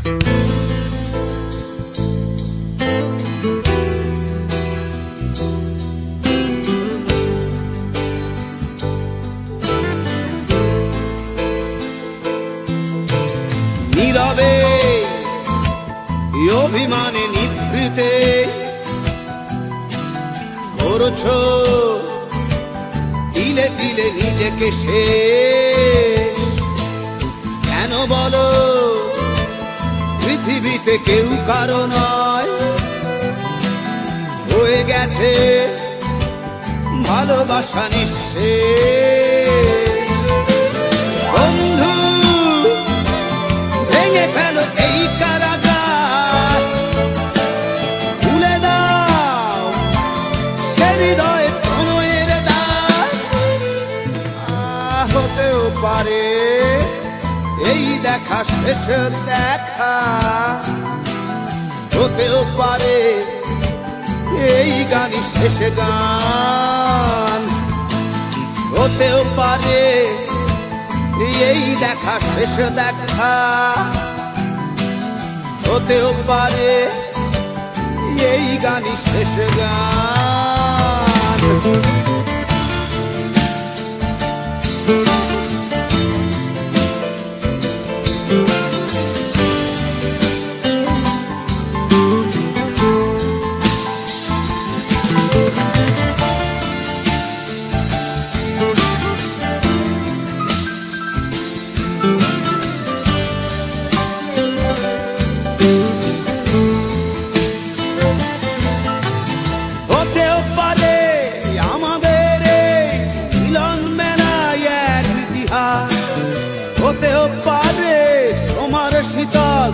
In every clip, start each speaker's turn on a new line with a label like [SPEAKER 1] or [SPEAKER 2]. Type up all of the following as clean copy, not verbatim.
[SPEAKER 1] নীরবে অভিমানে নিভৃতে করছো দিলে দিলে নিজেকে শেষ। কেন বলো পৃথিবীতে কেউ কারো নয়, হয়ে গেছে ভালোবাসা নিঃশেষ। বন্ধু ভেঙে ফেলো এই কারাগার, খুলে দাও সে হৃদয়ে প্রণয়ের দ্বার। হতেও পারে এই দেখা শেষ দেখা, হতেও পারে এই গানই শেষ গান, হতেও পারে এই দেখা শেষ দেখা, হতেও পারে এই গানই শেষ গান। হতেও পারে আমাদের মিলন মেলায় এক ইতিহাস, হতেও পারে তোমার শীতল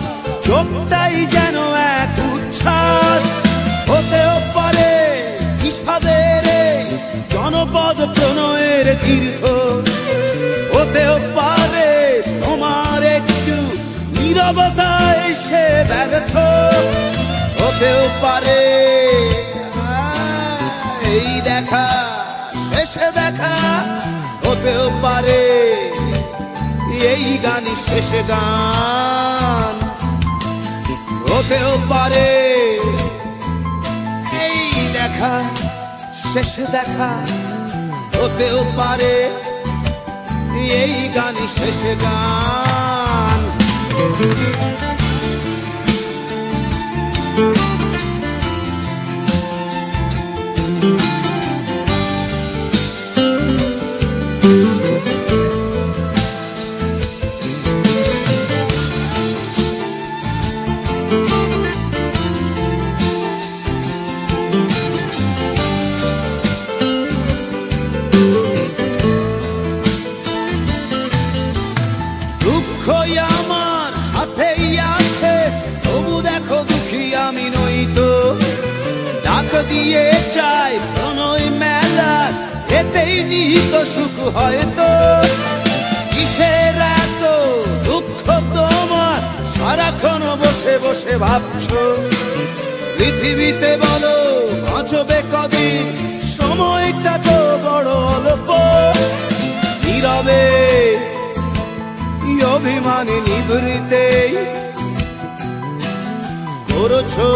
[SPEAKER 1] চোখটাই যেন এক উচ্ছ্বাস, হতেও পারে বিষাদের জনপদ প্রণয়ের তীর্থ, হতেও পারে তোমার একটু নীরবতায় সে ব্যর্থ, হতেও পারে এই দেখা শেষ দেখা, হতেও পারে এই গানই শেষ গান, হতেও পারে এই দেখা শেষ দেখা, হতেও পারে এই গানই শেষ গান। দুঃখই আমার সাথেই আছে, তবু দেখো দুঃখী আমি নই তো, ডাক দিয়ে চাই প্রণয় মেলা, এতেই নিহিত সুখ হয়তো। কিসের এত দুঃখ তোমার সারাক্ষণ বসে বসে ভাবছো, পৃথিবীতে বলো বাঁচবে কদিন, সময়টা তো বড় অল্প। নীরবে অভিমানে নিভৃতে করছো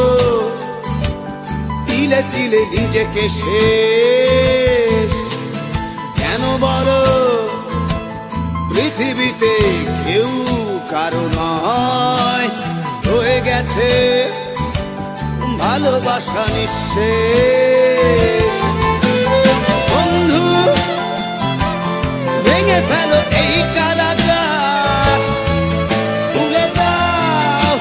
[SPEAKER 1] তিলে তিলে নিজেকে শেষ। কেন বলো পৃথিবীতে কেউ কারো নয়, হয়ে গেছে ভালোবাসা নিঃশেষ। বন্ধু ভেঙে ফেলো এই কারাগার, খুলে দাও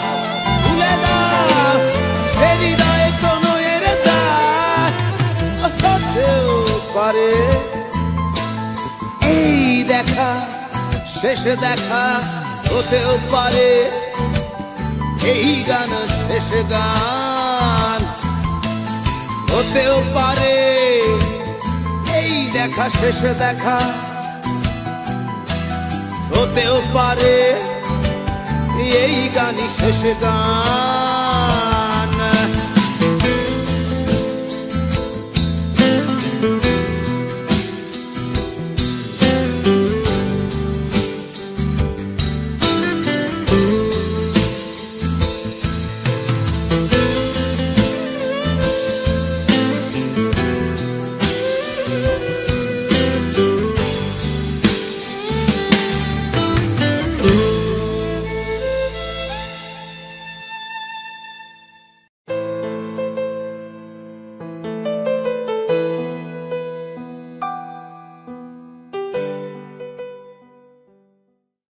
[SPEAKER 1] সে হৃদয়ে প্রণয়ের দ্বার। হতেও পারে এই দেখা শেষ দেখা, হতেও পারে এই গান শেষ গান, হতেও পারে এই দেখা শেষ দেখা, হতেও পারে এই গানই শেষ গান।